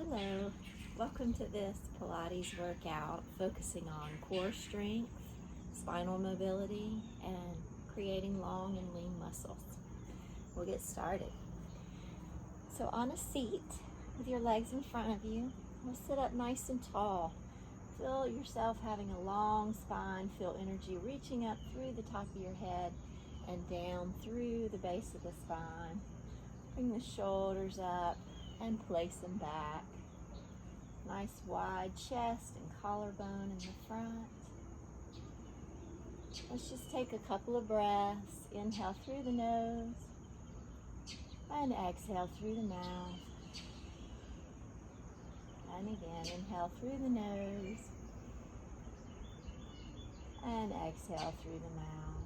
Hello, welcome to this Pilates workout focusing on core strength, spinal mobility, and creating long and lean muscles. We'll get started. So on a seat with your legs in front of you, we'll sit up nice and tall. Feel yourself having a long spine, feel energy reaching up through the top of your head and down through the base of the spine. Bring the shoulders up and place them back. Nice wide chest and collarbone in the front. Let's just take a couple of breaths. Inhale through the nose and exhale through the mouth. And again, inhale through the nose and exhale through the mouth.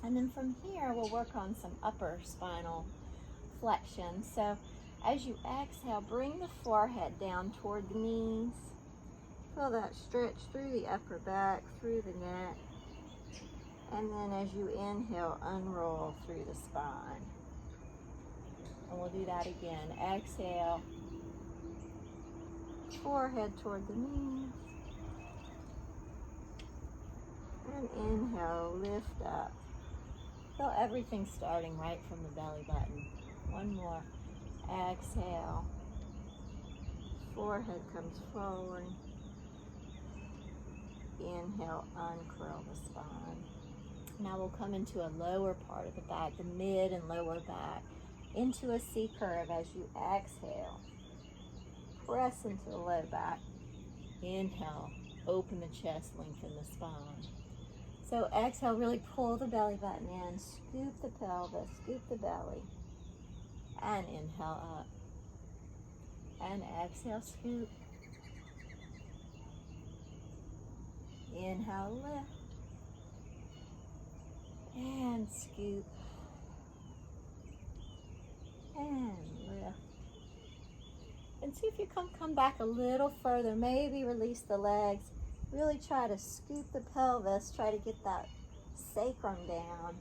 And then from here, we'll work on some upper spinal flexion. So as you exhale, bring the forehead down toward the knees. Feel that stretch through the upper back, through the neck. And then as you inhale, unroll through the spine. And we'll do that again. Exhale, forehead toward the knees. And inhale, lift up. Feel everything starting right from the belly button. One more. Exhale. Forehead comes forward. Inhale, uncurl the spine. Now we'll come into a lower part of the back, the mid and lower back, into a C curve as you exhale. Press into the low back. Inhale, open the chest, lengthen the spine. So exhale, really pull the belly button in, scoop the pelvis, scoop the belly, and inhale up. And exhale, scoop. Inhale, lift. And scoop. And lift. And see if you come back a little further. Maybe release the legs. Really try to scoop the pelvis. Try to get that sacrum down.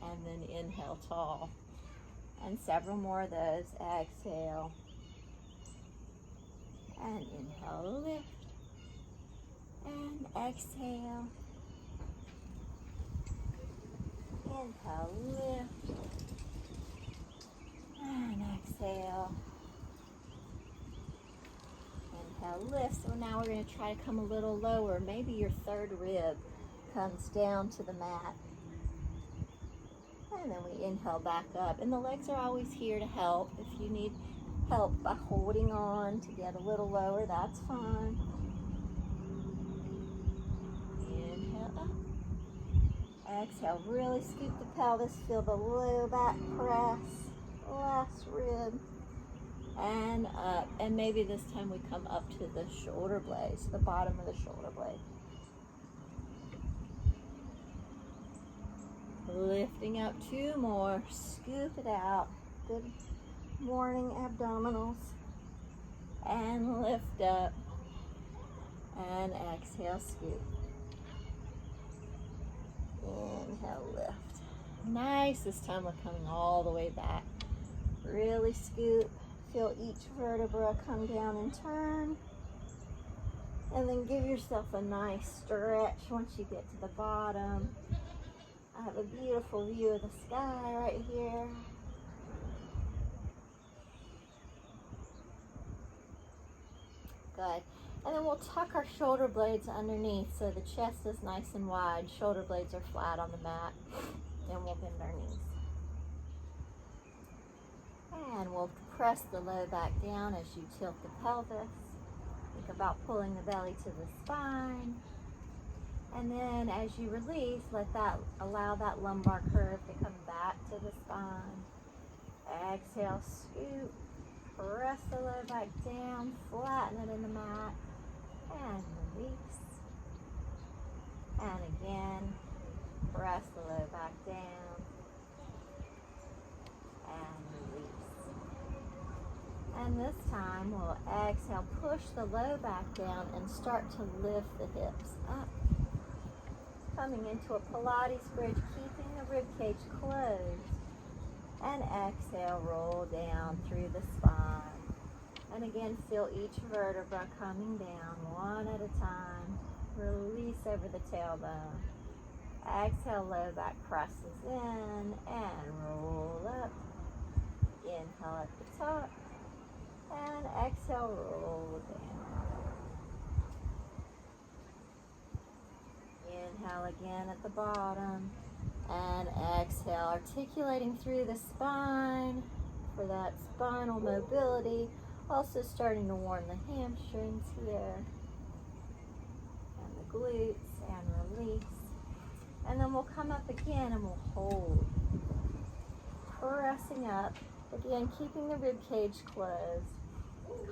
And then inhale tall. And several more of those. Exhale. And inhale, lift. And exhale. Inhale, lift. And exhale. Inhale, lift. So now we're going to try to come a little lower. Maybe your third rib comes down to the mat. And then we inhale back up. And the legs are always here to help. If you need help by holding on to get a little lower, that's fine. Inhale up. Exhale, really scoop the pelvis, feel the low back press, last rib, and up. And maybe this time we come up to the shoulder blades, the bottom of the shoulder blade. Lifting up, two more, scoop it out. Good morning abdominals. And lift up. And exhale, scoop. Inhale, lift. Nice. This time we're coming all the way back. Really scoop. Feel each vertebra come down and turn. And then give yourself a nice stretch once you get to the bottom. I have a beautiful view of the sky right here. Good. And then we'll tuck our shoulder blades underneath so the chest is nice and wide. Shoulder blades are flat on the mat. And we'll bend our knees. And we'll press the low back down as you tilt the pelvis. Think about pulling the belly to the spine. And then as you release, allow that lumbar curve to come back to the spine. Exhale, scoop. Press the low back down, flatten it in the mat, and release. And again, press the low back down, and release. And this time, we'll exhale, push the low back down, and start to lift the hips up. Coming into a Pilates bridge, keeping the rib cage closed. And exhale, roll down through the spine. And again, feel each vertebra coming down one at a time. Release over the tailbone. Exhale, low back presses in and roll up. Inhale at the top. And exhale, roll down. Inhale again at the bottom. And exhale, articulating through the spine for that spinal mobility. Also starting to warm the hamstrings here. And the glutes, and release. And then we'll come up again and we'll hold. Pressing up. Again, keeping the rib cage closed.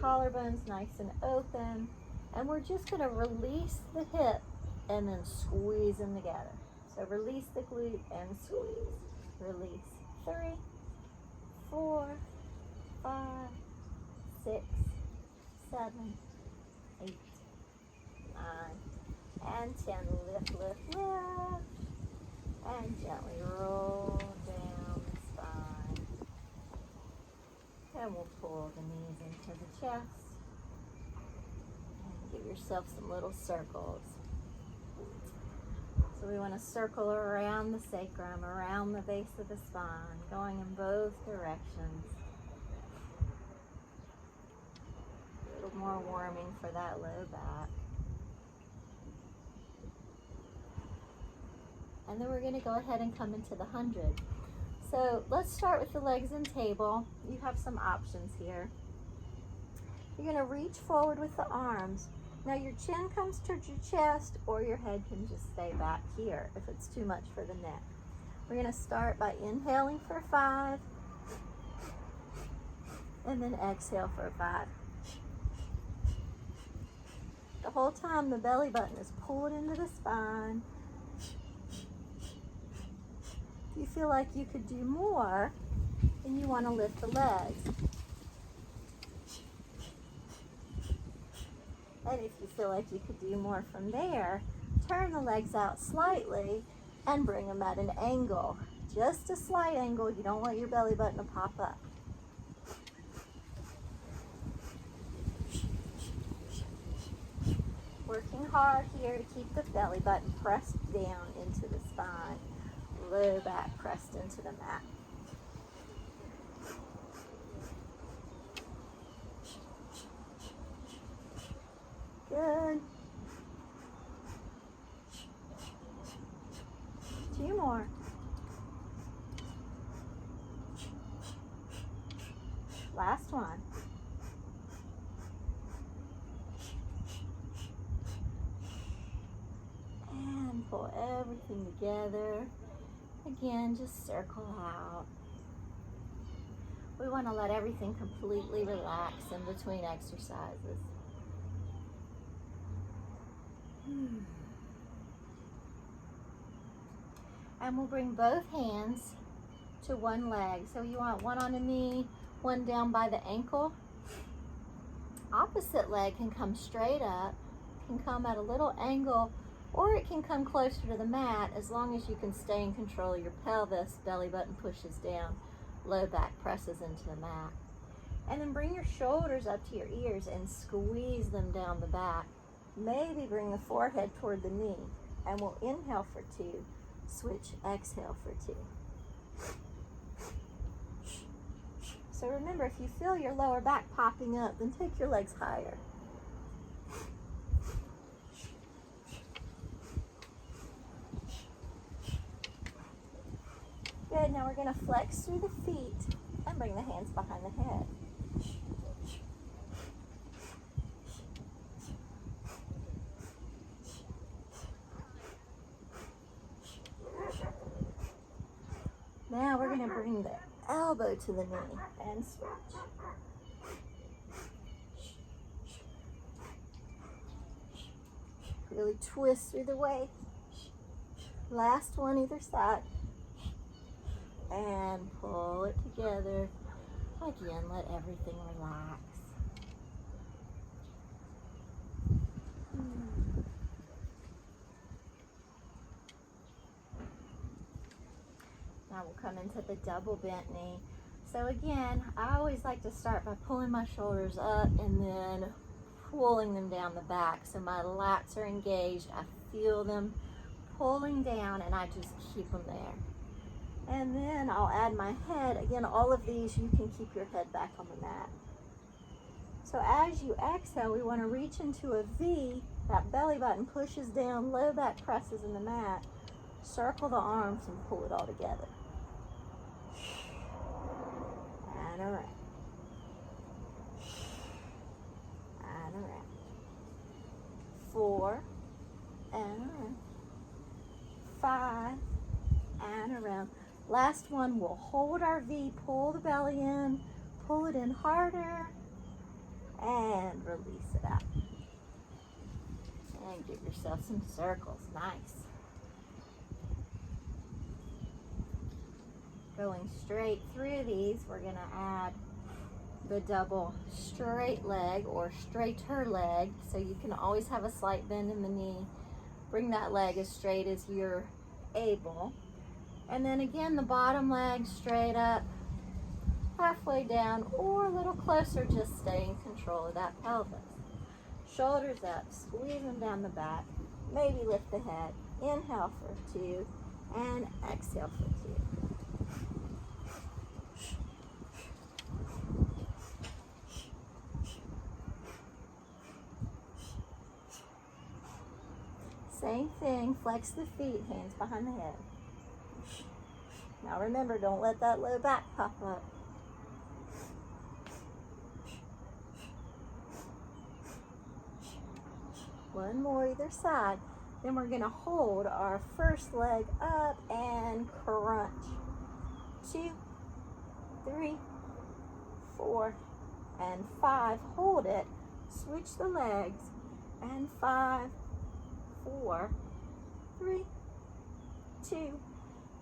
Collarbones nice and open. And we're just going to release the hip and then squeeze them together. So release the glute and squeeze. Release. 3, 4, 5, 6, 7, 8, 9, and 10. Lift, lift, lift. And gently roll down the spine. And we'll pull the knees into the chest. And give yourself some little circles. So we want to circle around the sacrum, around the base of the spine, going in both directions. A little more warming for that low back. And then we're going to go ahead and come into the 100. So let's start with the legs and table. You have some options here. You're going to reach forward with the arms. Now your chin comes towards your chest, or your head can just stay back here if it's too much for the neck. We're going to start by inhaling for 5, and then exhale for 5. The whole time the belly button is pulled into the spine. If you feel like you could do more, then you want to lift the legs. And if you feel like you could do more from there, turn the legs out slightly and bring them at an angle. Just a slight angle. You don't want your belly button to pop up. Working hard here to keep the belly button pressed down into the spine. Low back pressed into the mat. Good. 2 more. Last one. And pull everything together. Again, just circle out. We want to let everything completely relax in between exercises. And we'll bring both hands to one leg. So you want one on a knee, one down by the ankle. Opposite leg can come straight up, can come at a little angle, or it can come closer to the mat as long as you can stay in control of your pelvis. Belly button pushes down, low back presses into the mat. And then bring your shoulders up to your ears and squeeze them down the back. Maybe bring the forehead toward the knee. And we'll inhale for 2, switch, exhale for 2. So remember, if you feel your lower back popping up, then take your legs higher. Good, now we're going to flex through the feet and bring the hands behind the head. Now we're going to bring the elbow to the knee and switch. Really twist through the waist. Last one either side. And pull it together. Again, let everything relax. Now we'll come into the double bent knee. So again, I always like to start by pulling my shoulders up and then pulling them down the back. So my lats are engaged. I feel them pulling down and I just keep them there. And then I'll add my head. Again, all of these, you can keep your head back on the mat. So as you exhale, we want to reach into a V. That belly button pushes down, low back presses in the mat. Circle the arms and pull it all together. And around. And around. 4 and around. 5 and around. Last one, we'll hold our V, pull the belly in, pull it in harder, and release it out. And give yourself some circles. Nice. Going straight through these, we're going to add the double straight leg or straighter leg. So you can always have a slight bend in the knee. Bring that leg as straight as you're able. And then again, the bottom leg straight up, halfway down, or a little closer, just stay in control of that pelvis. Shoulders up, squeeze them down the back, maybe lift the head. Inhale for 2, and exhale for 2. Same thing, flex the feet, hands behind the head. Now remember, don't let that low back pop up. One more either side. Then we're going to hold our first leg up and crunch. 2, 3, 4, and 5. Hold it. Switch the legs. And 5, 4, 3, 2,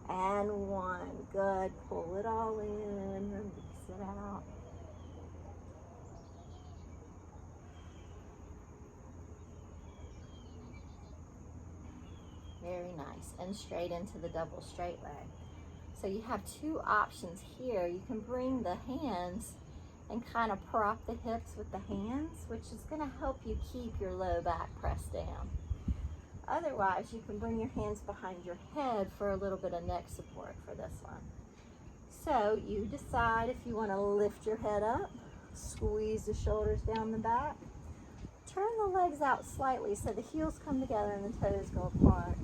and 1. Good. Pull it all in. Release it out. Very nice. And straight into the double straight leg. So you have 2 options here. You can bring the hands and kind of prop the hips with the hands, which is going to help you keep your low back pressed down. Otherwise, you can bring your hands behind your head for a little bit of neck support for this one. So you decide if you want to lift your head up, squeeze the shoulders down the back, turn the legs out slightly so the heels come together and the toes go apart.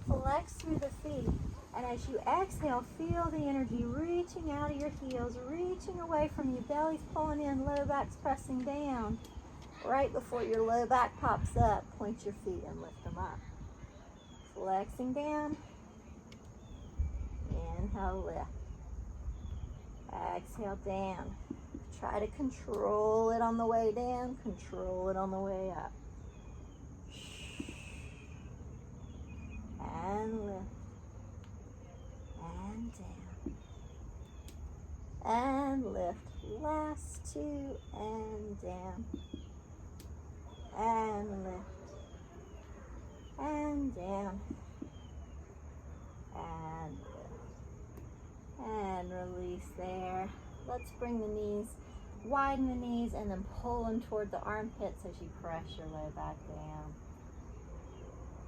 Flex through the feet, and as you exhale, feel the energy reaching out of your heels, reaching away from you, belly's pulling in, low back's pressing down. Right before your low back pops up, point your feet and lift them up. Flexing down. Inhale, lift. Exhale, down. Try to control it on the way down, control it on the way up. And lift. And down. And lift. Last 2 and down. And lift. And down. And lift. And release there. Let's bring the knees, widen the knees, and then pull them toward the armpits as you press your low back down.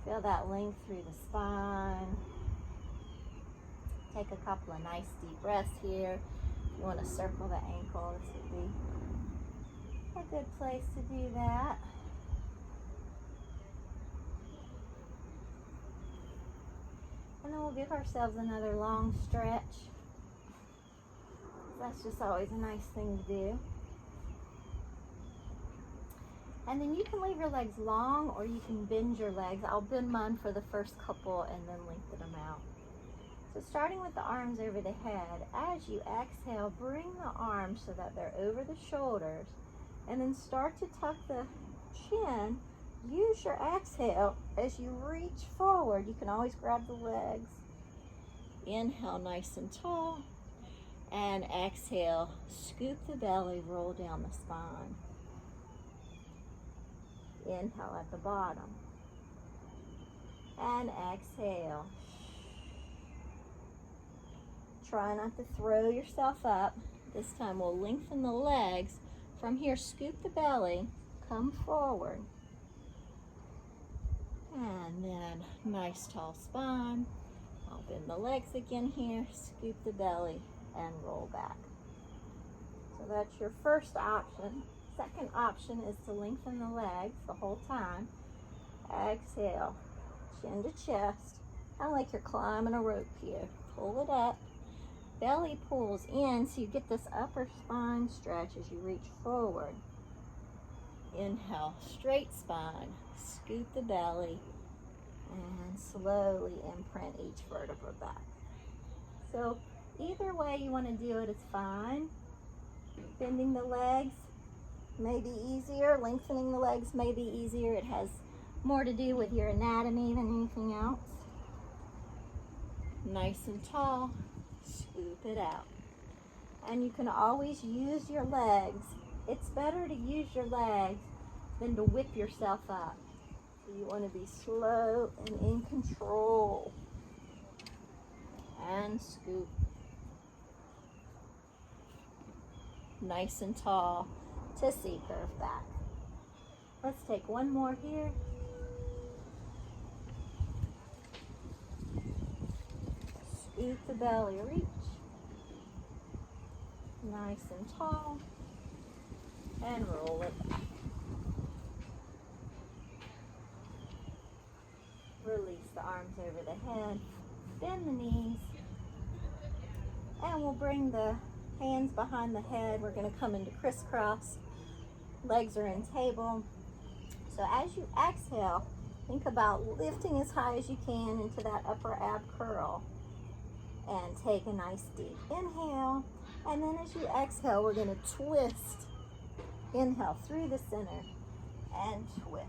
Feel that length through the spine. Take a couple of nice deep breaths here. If you want to circle the ankle, this would be a good place to do that. And then we'll give ourselves another long stretch. That's just always a nice thing to do. And then you can leave your legs long or you can bend your legs. I'll bend mine for the first couple and then lengthen them out. So starting with the arms over the head, as you exhale, bring the arms so that they're over the shoulders, and then start to tuck the chin. Use your exhale as you reach forward. You can always grab the legs. Inhale nice and tall, and exhale, scoop the belly, roll down the spine. Inhale at the bottom, and exhale. Try not to throw yourself up. This time we'll lengthen the legs. From here, scoop the belly, come forward. And then nice tall spine. I'll bend the legs again here, scoop the belly, and roll back. So that's your first option. Second option is to lengthen the legs the whole time. Exhale, chin to chest, kind of like you're climbing a rope here. Pull it up. Belly pulls in so you get this upper spine stretch as you reach forward. Inhale, straight spine, scoop the belly, and slowly imprint each vertebra back. So either way you want to do it is fine. Bending the legs may be easier, lengthening the legs may be easier. It has more to do with your anatomy than anything else. Nice and tall, scoop it out. And you can always use your legs. It's better to use your legs than to whip yourself up. So you want to be slow and in control. And scoop. Nice and tall to C-curve back. Let's take one more here. Scoop the belly, reach. Nice and tall. And roll it back. Release the arms over the head. Bend the knees. And we'll bring the hands behind the head. We're going to come into crisscross. Legs are in table. So as you exhale, think about lifting as high as you can into that upper ab curl. And take a nice deep inhale. And then as you exhale, we're going to twist. Inhale through the center and twist.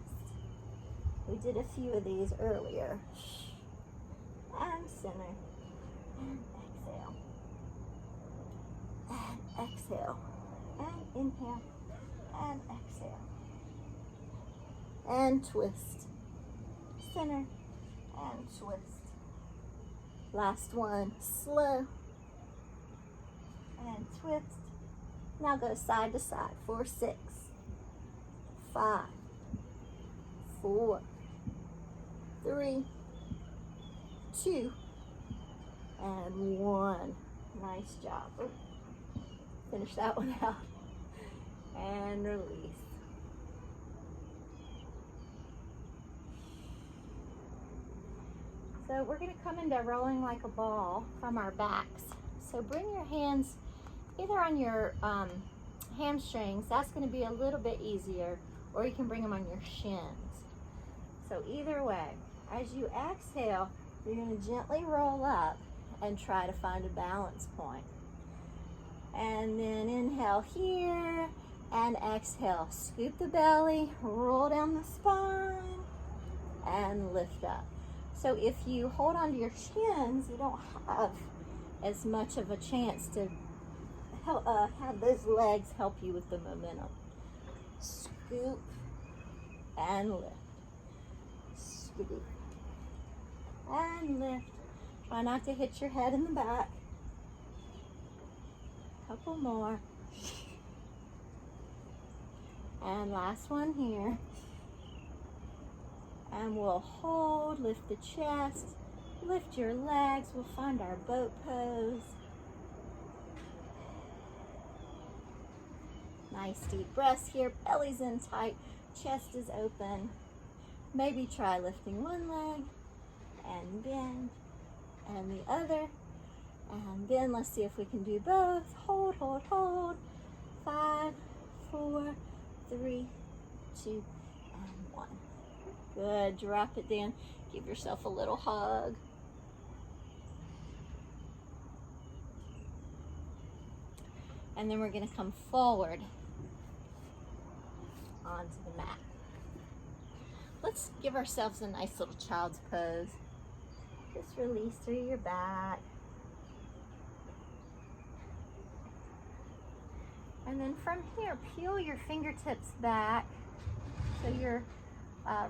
We did a few of these earlier. And center. And exhale. And exhale. And inhale. And exhale. And twist. Center. And twist. Last one. Slow. And twist. Now go side to side. 4, 6, 5, 4, 3, 2, and 1. Nice job. Finish that one out. And release. So we're going to come into rolling like a ball from our backs. So bring your hands either on your hamstrings, that's going to be a little bit easier, or you can bring them on your shins. So either way, as you exhale, you're going to gently roll up and try to find a balance point. And then inhale here and exhale. Scoop the belly, roll down the spine, and lift up. So if you hold onto your shins, you don't have as much of a chance to have those legs help you with the momentum. Scoop and lift. Scoop and lift. Try not to hit your head in the back. Couple more. And last one here. And we'll hold, lift the chest, lift your legs. We'll find our boat pose. Nice deep breaths here, belly's in tight, chest is open. Maybe try lifting one leg and bend, and the other, and bend. Let's see if we can do both. Hold, hold, hold. 5, 4, 3, 2, and 1. Good, drop it down. Give yourself a little hug. And then we're going to come forward onto the mat. Let's give ourselves a nice little child's pose. Just release through your back. And then from here, peel your fingertips back so your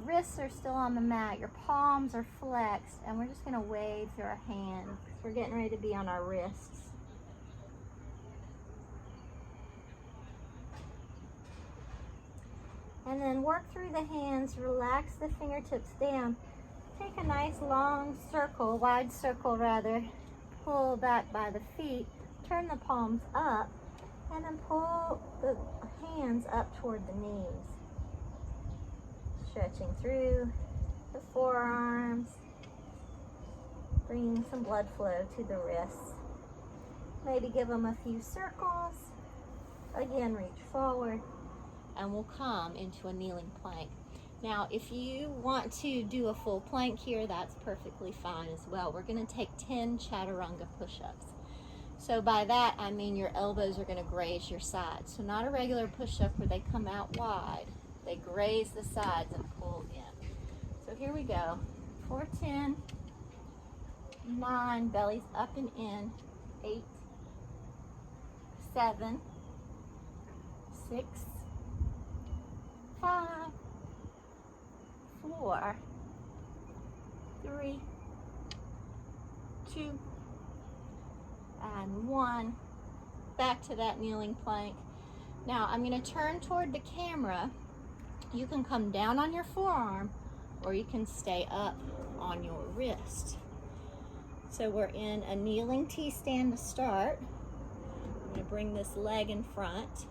wrists are still on the mat, your palms are flexed, and we're just going to wave through our hands. We're getting ready to be on our wrists. And then work through the hands, relax the fingertips down. Take a nice long circle, wide circle rather. Pull back by the feet, turn the palms up, and then pull the hands up toward the knees. Stretching through the forearms, bringing some blood flow to the wrists. Maybe give them a few circles. Again, reach forward, and we'll come into a kneeling plank. Now, if you want to do a full plank here, that's perfectly fine as well. We're going to take 10 chaturanga push-ups. So by that, I mean your elbows are going to graze your sides. So not a regular push-up where they come out wide. They graze the sides and pull in. So here we go. 4, 10, 9, belly's up and in. 8, 7, 6, 5, 4, 3, 2, and 1. Back to that kneeling plank. Now I'm going to turn toward the camera. You can come down on your forearm, or you can stay up on your wrist. So we're in a kneeling T-stand to start. I'm going to bring this leg in front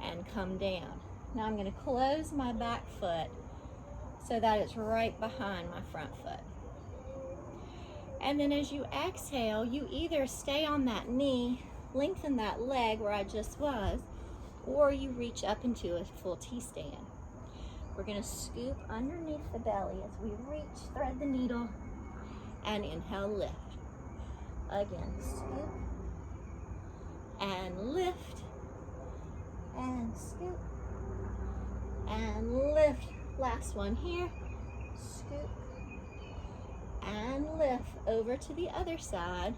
and come down. Now I'm going to close my back foot so that it's right behind my front foot. And then as you exhale, you either stay on that knee, lengthen that leg where I just was, or you reach up into a full T-stand. We're going to scoop underneath the belly as we reach, thread the needle, and inhale, lift. Again, scoop, and lift, and scoop, and lift. Last one here, scoop, and lift. Over to the other side.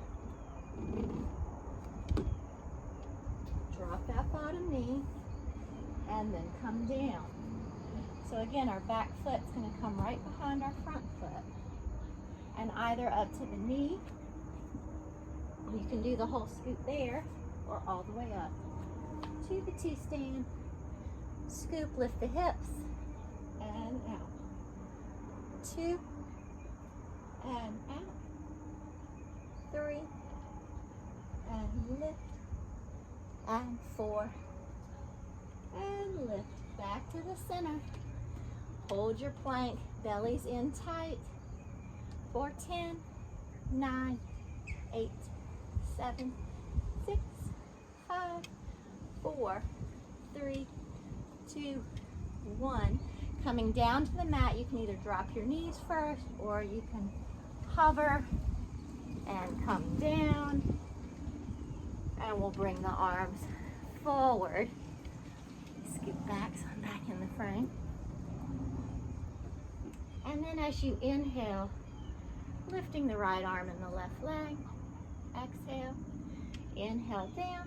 Drop that bottom knee, and then come down. So again, our back foot's going to come right behind our front foot, and either up to the knee, you can do the whole scoop there, or all the way up to the T-stand. Scoop, lift the hips, and out. 2, and out. 3, and lift, and 4, and lift. Back to the center. Hold your plank, belly's in tight. 4, 10, 9, 8, 7, 6, 5, 4, 3, 2, 1. Coming down to the mat, you can either drop your knees first, or you can hover and come down. And we'll bring the arms forward. Scoot back so I'm back in the frame. And then as you inhale, lifting the right arm and the left leg. Exhale. Inhale down.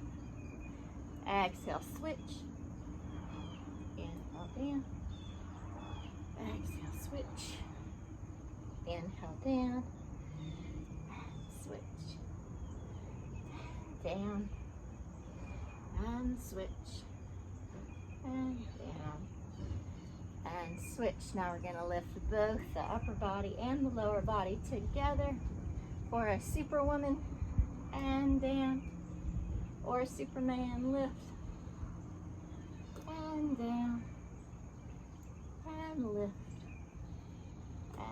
Exhale, switch. Inhale down. Exhale, switch. Inhale down. Switch. Down. And switch. And down. And switch. Now we're going to lift both the upper body and the lower body together for a Superwoman, and down, or a Superman. Lift and down, and lift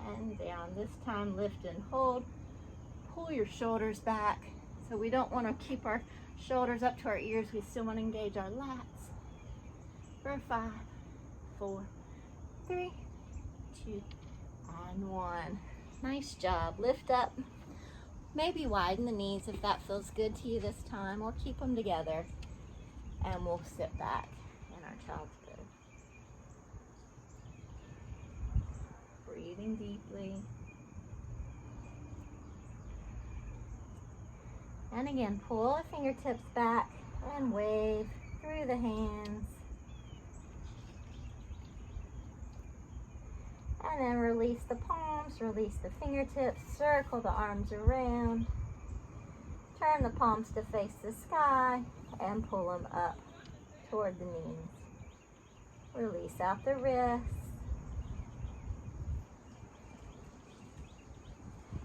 and down. This time lift and hold. Pull your shoulders back. So we don't want to keep our shoulders up to our ears. We still want to engage our lats. For 5, 4, 3, 2, and 1. Nice job. Lift up. Maybe widen the knees if that feels good to you this time, or keep them together. And we'll sit back in our child's pose. Breathing deeply. And again, pull the fingertips back and wave through the hands. And then release the palms, release the fingertips, circle the arms around. Turn the palms to face the sky and pull them up toward the knees. Release out the wrists.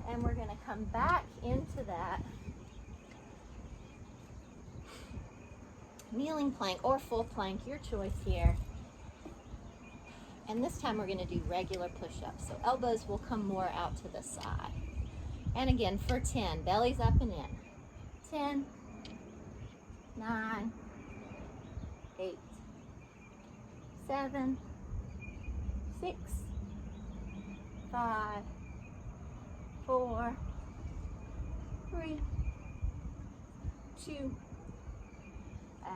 And we're going to come back into that kneeling plank or full plank, your choice here. And this time we're going to do regular push-ups. So elbows will come more out to the side. And again, for 10, belly's up and in. 10, 9, 8, 7, 6, 5, 4, 3, 2,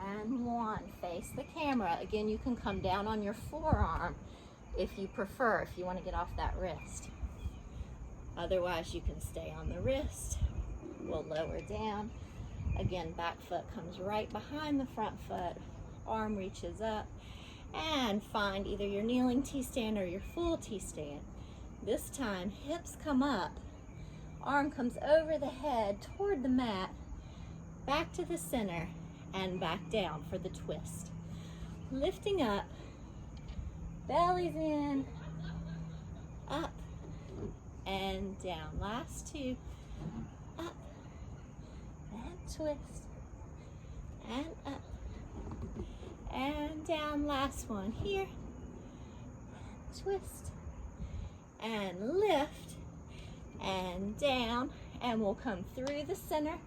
and 1. Face the camera. Again, you can come down on your forearm if you prefer, if you want to get off that wrist. Otherwise, you can stay on the wrist. We'll lower down. Again, back foot comes right behind the front foot. Arm reaches up. And find either your kneeling T-stand or your full T-stand. This time, hips come up. Arm comes over the head toward the mat. Back to the center. And back down for the twist. Lifting up. Belly's in. Up. And down. Last two. Up. And twist. And up. And down. Last one here. Twist. And lift. And down. And we'll come through the center.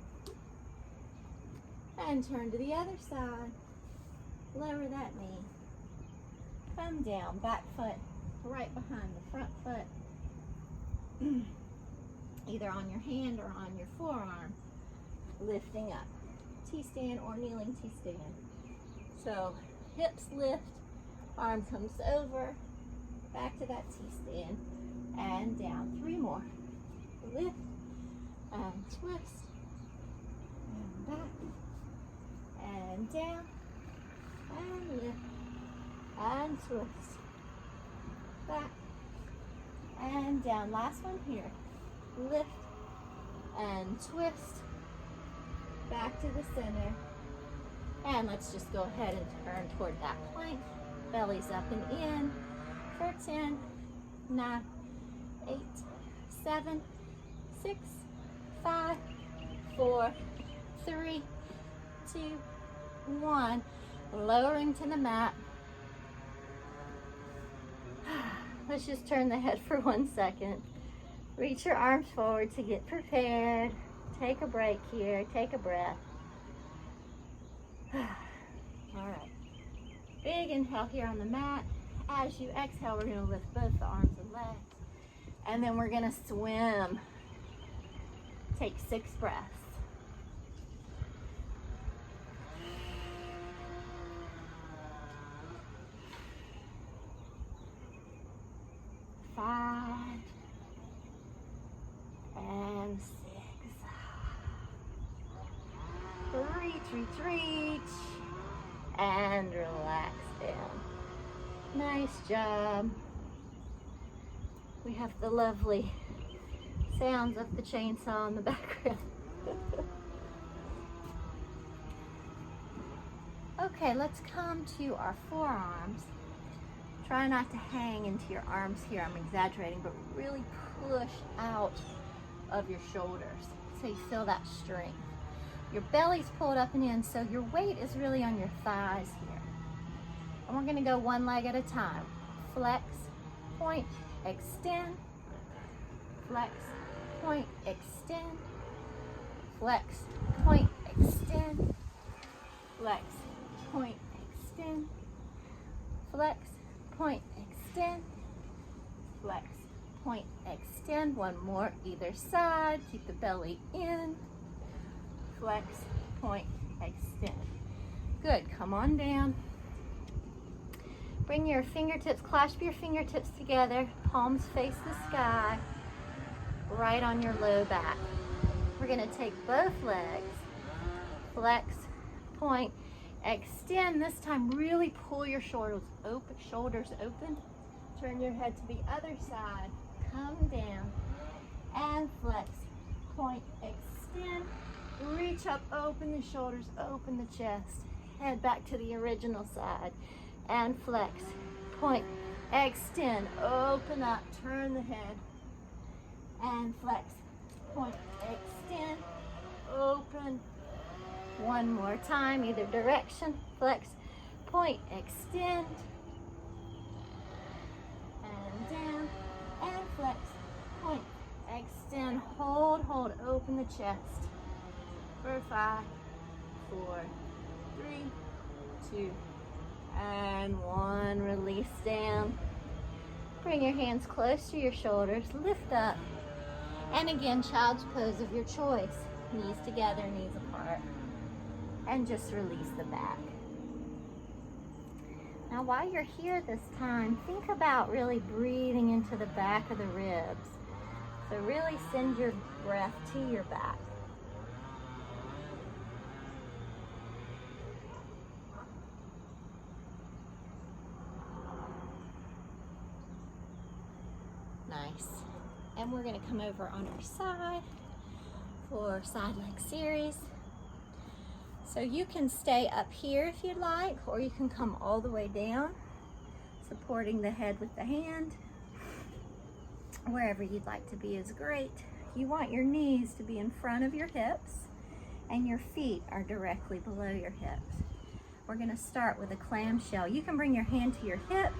And turn to the other side. Lower that knee. Come down. Back foot right behind the front foot. Either on your hand or on your forearm. Lifting up. T-stand or kneeling T-stand. So hips lift. Arm comes over. Back to that T-stand. And down. 3 more. Lift. And twist. And back. And down, and lift, and twist, back, and down. Last one here. Lift, and twist, back to the center. And let's just go ahead and turn toward that plank. Belly's up and in for 10, 9, 8, 7, 6, 5, 4, 3, 2, 1. Lowering to the mat. Let's just turn the head for 1 second. Reach your arms forward to get prepared. Take a break here. Take a breath. All right. Big inhale here on the mat. As you exhale, we're going to lift both the arms and legs. And then we're going to swim. Take 6 breaths. 5 and 6. Reach, and relax down. Nice job. We have the lovely sounds of the chainsaw in the background. Okay, let's come to our forearms. Try not to hang into your arms here. I'm exaggerating, but really push out of your shoulders so you feel that strength. Your belly's pulled up and in, so your weight is really on your thighs here. And we're going to go one leg at a time. Flex, point, extend. Flex, point, extend. Flex, point, extend. Flex, point, extend. Flex, point, extend. Flex, point, extend. One more either side. Keep the belly in. Flex, point, extend. Good. Come on down. Bring your fingertips, clasp your fingertips together. Palms face the sky. Right on your low back. We're going to take both legs. Flex, point, extend. This time really pull your shoulders open. Turn your head to the other side. Come down and flex. Point, extend. Reach up, open the shoulders, open the chest. Head back to the original side. and flex, point, extend, open up, turn the head, and flex, point, extend, open. One more time, either direction, flex, point, extend, and down, and flex, point, extend, hold, hold, open the chest for 5, 4, 3, 2, and 1. Release down. Bring your hands close to your shoulders, lift up, and again, child's pose of your choice. Knees together, knees apart, and just release the back. Now while you're here this time, think about really breathing into the back of the ribs. So really send your breath to your back. Nice. And we're going to come over on our side for side leg series. So you can stay up here if you'd like, or you can come all the way down, supporting the head with the hand. Wherever you'd like to be is great. You want your knees to be in front of your hips and your feet are directly below your hips. We're going to start with a clamshell. You can bring your hand to your hip.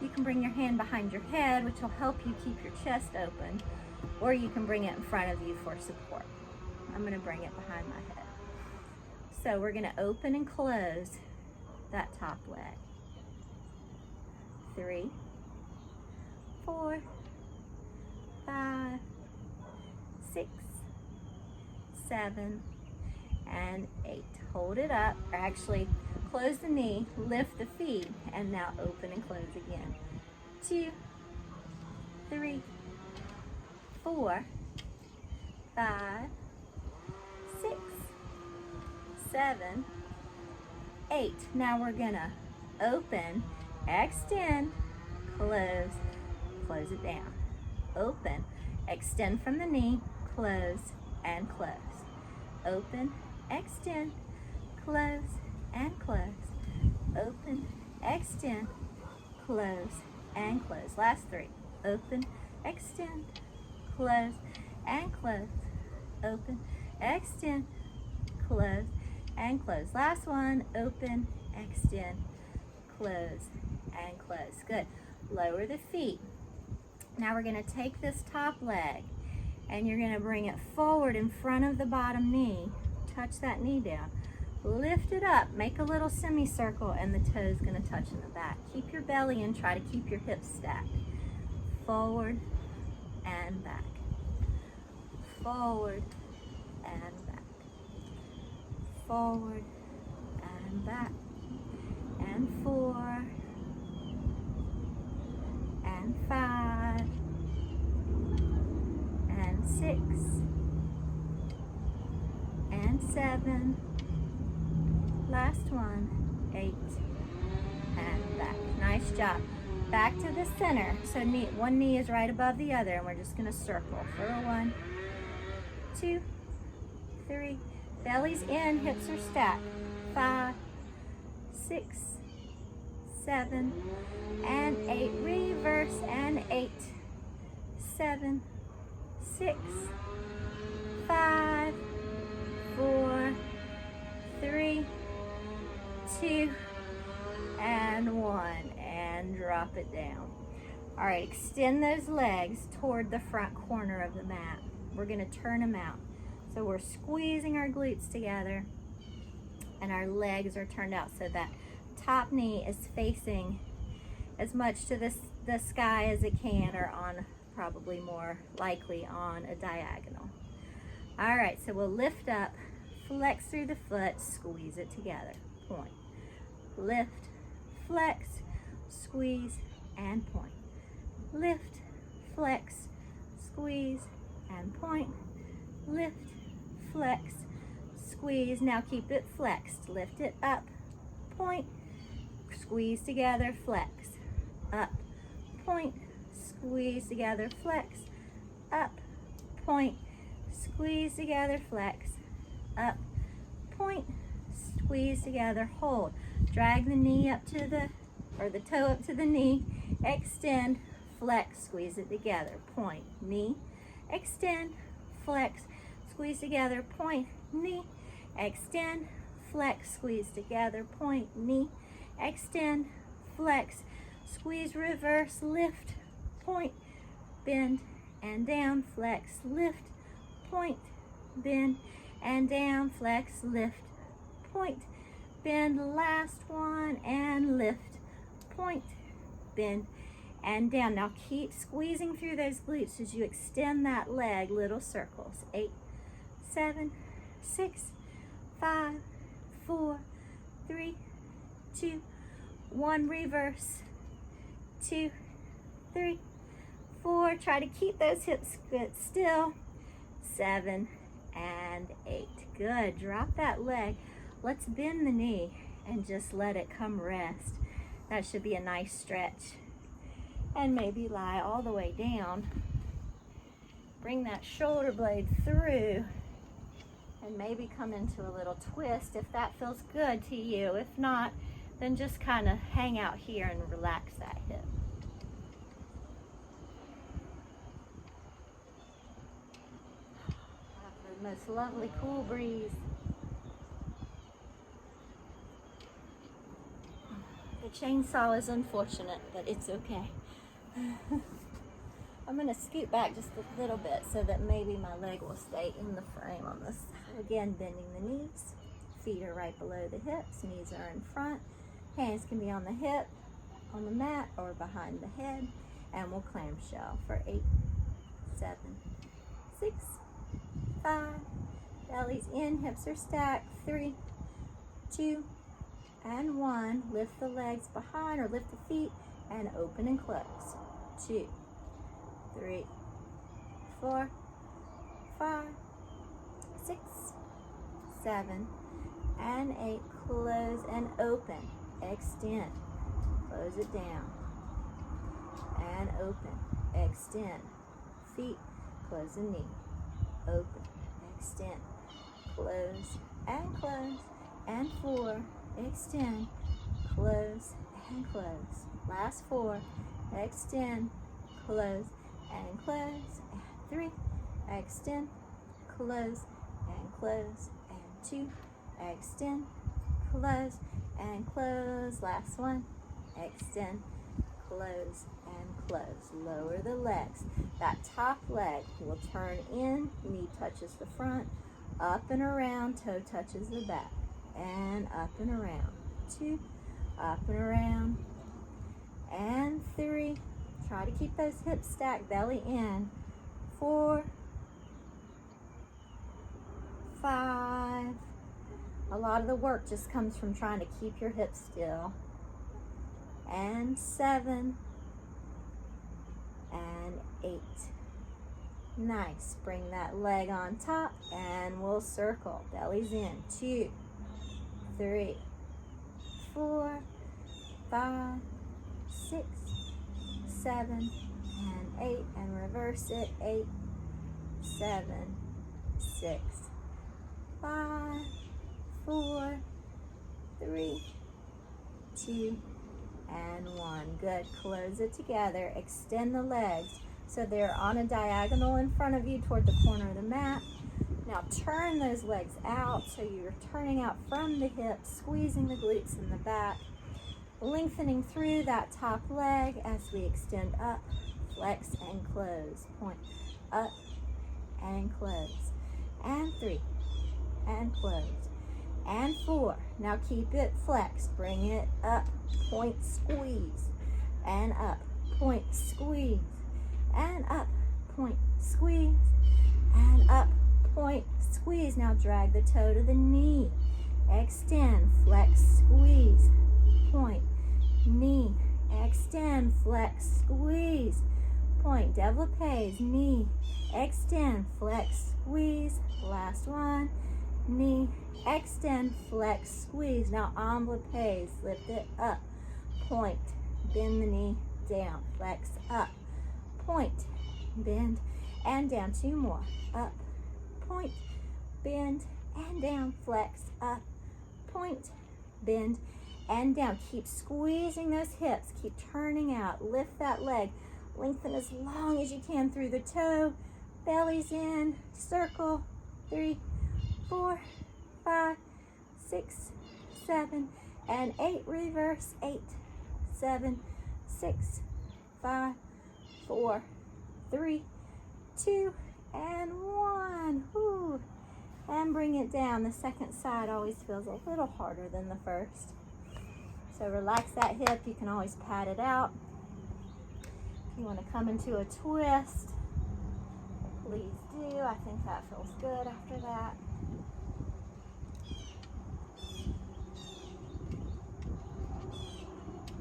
You can bring your hand behind your head, which will help you keep your chest open, or you can bring it in front of you for support. I'm going to bring it behind my head. So we're going to open and close that top leg. 3, 4, 5, 6, 7, and 8. Hold it up, or actually close the knee, lift the feet, and now open and close again. 2, 3, 4, 5, 6, 7, 8. Now we're gonna open, extend, close, close it down. Open, extend from the knee, close, and close. Open, extend, close, and close. Open, extend, close, and close. Last 3. Open, extend, close, and close. Open, extend, close, and close. Last one. Open, extend, close, and close. Good. Lower the feet. Now we're going to take this top leg and you're going to bring it forward in front of the bottom knee. Touch that knee down. Lift it up. Make a little semicircle and the toe's going to touch in the back. Keep your belly in. Try to keep your hips stacked. Forward and back. Forward and back. Forward and back. And 4 and 5 and 6 and 7. Last one. 8 and back. Nice job. Back to the center. So one knee is right above the other, and we're just going to circle for 1, 2, 3. Belly's in, hips are stacked. 5, 6, 7, and 8. Reverse and 8, 7, 6, 5, 4, 3, 2, and 1. And drop it down. All right, extend those legs toward the front corner of the mat. We're going to turn them out. So we're squeezing our glutes together and our legs are turned out so that top knee is facing as much to the sky as it can, or on, probably more likely on a diagonal. All right, so we'll lift up, flex through the foot, squeeze it together. Point. Lift, flex, squeeze, and point. Lift, flex, squeeze, and point. Lift, flex, squeeze. Now keep it flexed. Lift it up, point, squeeze together, flex, up, point, squeeze together, flex, up, point, squeeze together, flex, up, point, squeeze together, hold. Drag the knee up to the or the toe up to the knee, extend, flex, squeeze it together, point, knee, extend, flex, squeeze together, point, knee, extend, flex, squeeze together, point, knee, extend, flex, squeeze, reverse, lift, point, bend, and down, flex, lift, point, bend, and down, flex, lift, point, bend, last one, and lift, point, bend, and down. Now keep squeezing through those glutes as you extend that leg, little circles. 8, 7, 6, 5, 4, 3, 2, 1, reverse, 2, 3, 4, try to keep those hips good still, 7, and 8, good, drop that leg. Let's bend the knee and just let it come rest. That should be a nice stretch. And maybe lie all the way down. Bring that shoulder blade through and maybe come into a little twist if that feels good to you. If not, then just kind of hang out here and relax that hip. The most lovely cool breeze. The chainsaw is unfortunate, but it's okay. I'm going to scoot back just a little bit so that maybe my leg will stay in the frame on this side. Again, bending the knees. Feet are right below the hips. Knees are in front. Hands can be on the hip, on the mat, or behind the head. And we'll clamshell for 8, 7, 6, 5. Belly's in, hips are stacked. 3, 2, and 1. Lift the legs behind or lift the feet and open and close. 2, 3, 4, 5, 6, 7, and 8. Close and open. Extend. Close it down. And open. Extend. Feet. Close the knee. Open. Extend. Close and close. And 4. Extend. Close and close. Last 4. Extend. Close and close. And 3. Extend. Close and close. And 2. Extend. Close and close. Last one. Extend. Close and close. Lower the legs. That top leg will turn in. Knee touches the front. Up and around. Toe touches the back. And up and around. 2. Up and around. And 3. Try to keep those hips stacked, belly in. 4, 5. A lot of the work just comes from trying to keep your hips still. And 7. And 8. Nice. Bring that leg on top and we'll circle. Belly's in. 2, 3, 4, 5, 6, 7, and 8, and reverse it. 8, 7, 6, 5, 4, 3, 2, and 1. Good. Close it together. Extend the legs so they're on a diagonal in front of you toward the corner of the mat. Now turn those legs out so you're turning out from the hips, squeezing the glutes in the back, lengthening through that top leg as we extend up, flex and close. Point, up and close. And 3, and close. And 4. Now keep it flexed. Bring it up, point, squeeze. And up, point, squeeze. And up, point, squeeze. And up, point, squeeze. Now drag the toe to the knee. Extend, flex, squeeze. Point, knee. Extend, flex, squeeze. Point, développés, knee. Extend, flex, squeeze. Last one. Knee. Extend, flex, squeeze. Now obliques, lift it up. Point, bend the knee down. Flex up. Point, bend, and down. 2 more. Up, point, bend, and down. Flex up, point, bend, and down. Keep squeezing those hips. Keep turning out. Lift that leg. Lengthen as long as you can through the toe. Belly's in. Circle. 3, 4, 5, 6, 7, and 8. Reverse. 8, 7, 6, 5, 4, 3, 2, and 1. Whew. And bring it down. The second side always feels a little harder than the first. So relax that hip. You can always pat it out. If you want to come into a twist, please do. I think that feels good after that.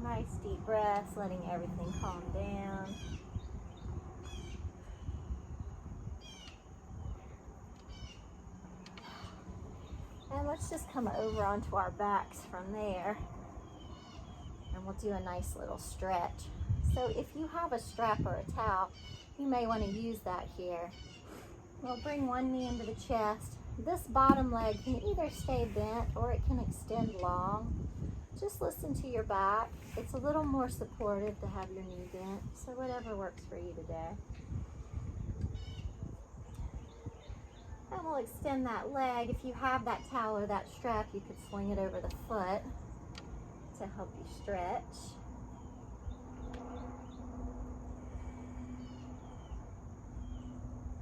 Nice deep breaths, letting everything calm down. And let's just come over onto our backs from there. And we'll do a nice little stretch. So if you have a strap or a towel, you may want to use that here. We'll bring one knee into the chest. This bottom leg can either stay bent or it can extend long. Just listen to your back. It's a little more supportive to have your knee bent, so whatever works for you today. And we'll extend that leg. If you have that towel or that strap, you could sling it over the foot to help you stretch.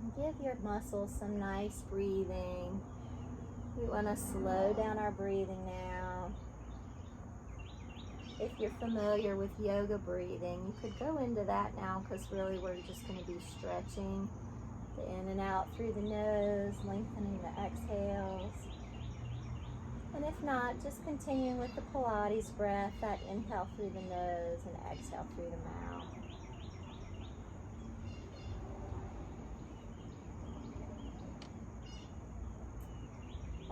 And give your muscles some nice breathing. We want to slow down our breathing now. If you're familiar with yoga breathing, you could go into that now, because really we're just going to be stretching the in and out through the nose, lengthening the exhales. And if not, just continuing with the Pilates breath, that inhale through the nose and exhale through the mouth.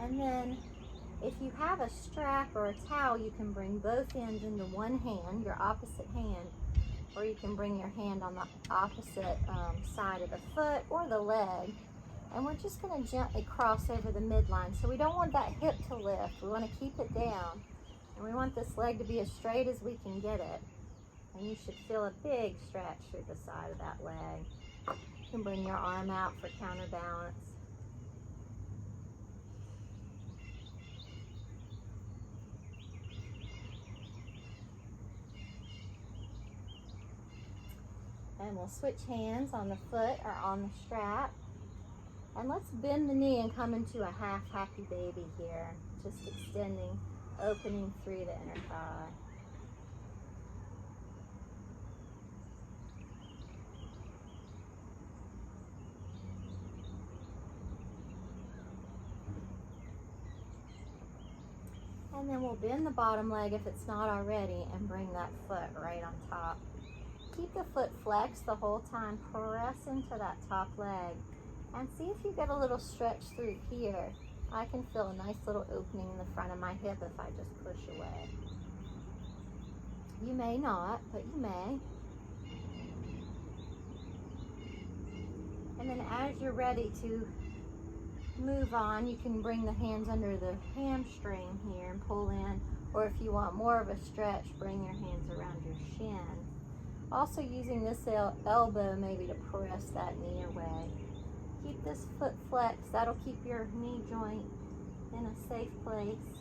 And then if you have a strap or a towel, you can bring both ends into one hand, your opposite hand, or you can bring your hand on the opposite side of the foot or the leg. And we're just going to gently cross over the midline. So we don't want that hip to lift. We want to keep it down. And we want this leg to be as straight as we can get it. And you should feel a big stretch through the side of that leg. You can bring your arm out for counterbalance. And we'll switch hands on the foot or on the strap. And let's bend the knee and come into a half happy baby here. Just extending, opening through the inner thigh. And then we'll bend the bottom leg if it's not already and bring that foot right on top. Keep the foot flexed the whole time. Press into that top leg. And see if you get a little stretch through here. I can feel a nice little opening in the front of my hip if I just push away. You may not, but you may. And then as you're ready to move on, you can bring the hands under the hamstring here and pull in. Or if you want more of a stretch, bring your hands around your shin. Also using this elbow maybe to press that knee away. Keep this foot flexed. That'll keep your knee joint in a safe place.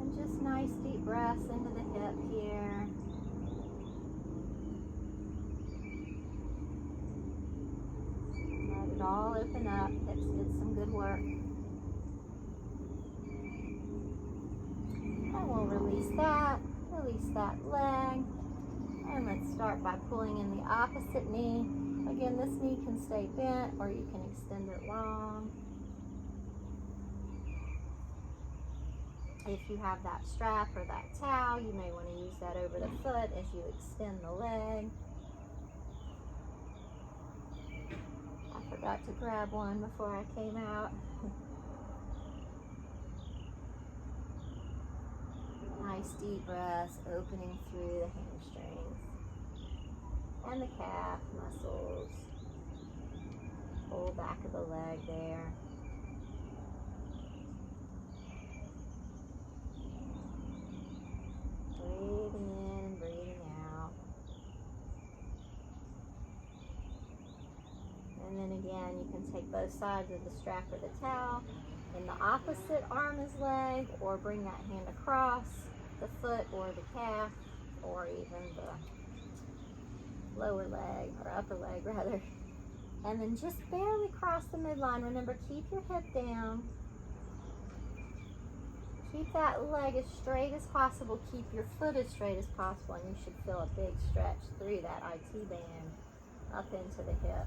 And just nice deep breaths into the hip here. Let it all open up. Hips did some good work. And we'll release that leg. And let's start by pulling in the opposite knee. Again, this knee can stay bent or you can extend it long. If you have that strap or that towel, you may want to use that over the foot as you extend the leg. I forgot to grab one before I came out. Nice deep breaths, opening through the hamstrings and the calf muscles. Whole back of the leg there. both sides of the strap or the towel. In the opposite arm is leg, or bring that hand across the foot or the calf, or even the lower leg, or upper leg rather. And then just barely cross the midline. Remember, keep your hip down. Keep that leg as straight as possible. Keep your foot as straight as possible, and you should feel a big stretch through that IT band up into the hip.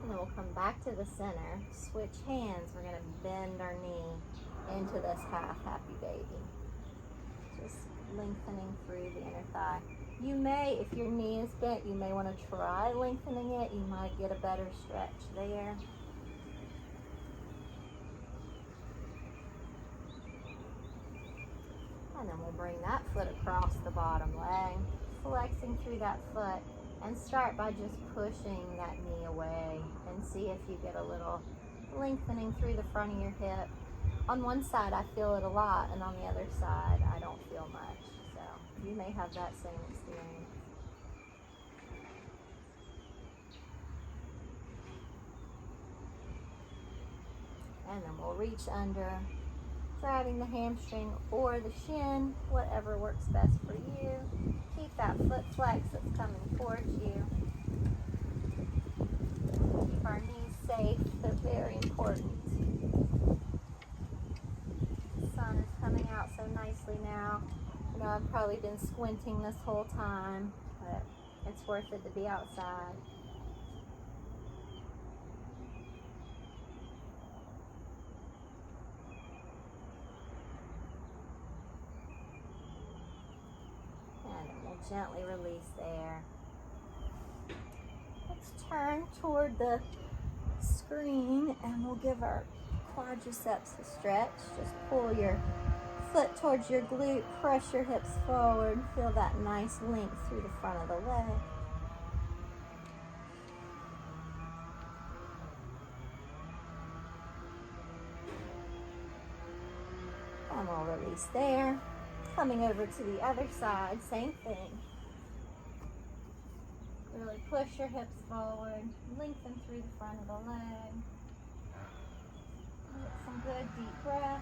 And then we'll come back to the center. Switch hands. We're going to bend our knee into this half happy baby. Just lengthening through the inner thigh. You may, if your knee is bent, you may want to try lengthening it. You might get a better stretch there. And then we'll bring that foot across the bottom leg, flexing through that foot, and start by just pushing that knee away and see if you get a little lengthening through the front of your hip. On one side I feel it a lot, and on the other side I don't feel much. So you may have that same experience. And then we'll reach under, grabbing the hamstring or the shin, whatever works best for you. Keep that foot flex that's coming towards you. Keep our knees safe, they're very important. The sun is coming out so nicely now. I know I've probably been squinting this whole time, but it's worth it to be outside. Gently release there. Let's turn toward the screen and we'll give our quadriceps a stretch. Just pull your foot towards your glute, press your hips forward, feel that nice length through the front of the leg. And we'll release there. Coming over to the other side, same thing. Really push your hips forward, lengthen through the front of the leg. Get some good deep breaths.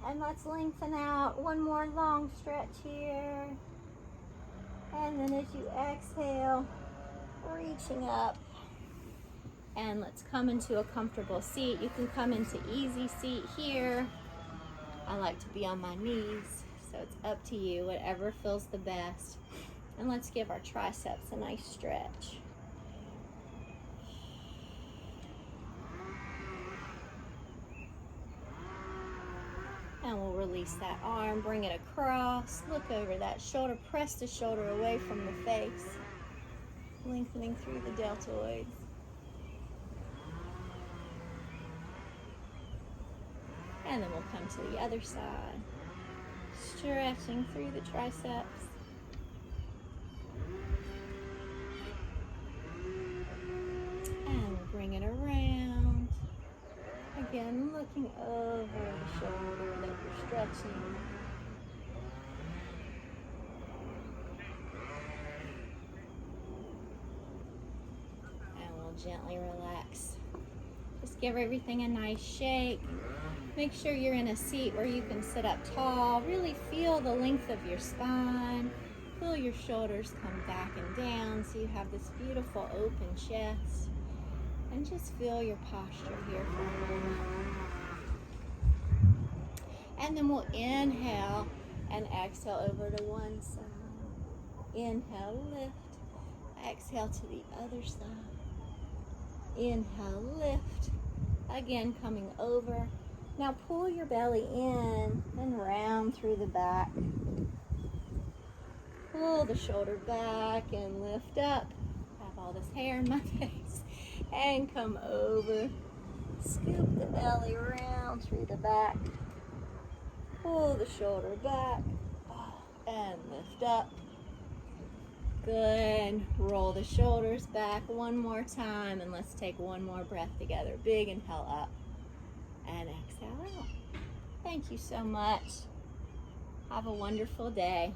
And let's lengthen out. One more long stretch here. And then as you exhale, reaching up. And let's come into a comfortable seat. You can come into easy seat here. I like to be on my knees, so it's up to you, whatever feels the best. And let's give our triceps a nice stretch. And we'll release that arm, bring it across, look over that shoulder, press the shoulder away from the face, lengthening through the deltoids. And then we'll come to the other side, stretching through the triceps. And we'll bring it around. Again, looking over the shoulder that you're stretching. And we'll gently relax. Just give everything a nice shake. Make sure you're in a seat where you can sit up tall. Really feel the length of your spine. Feel your shoulders come back and down so you have this beautiful open chest. And just feel your posture here for a moment. And then we'll inhale and exhale over to one side. Inhale, lift. Exhale to the other side. Inhale, lift. Again, coming over. Now pull your belly in and round through the back. Pull the shoulder back and lift up. I have all this hair in my face. And come over. Scoop the belly round through the back. Pull the shoulder back and lift up. Good. Roll the shoulders back one more time, and let's take one more breath together. Big inhale up and exhale out. Thank you so much. Have a wonderful day.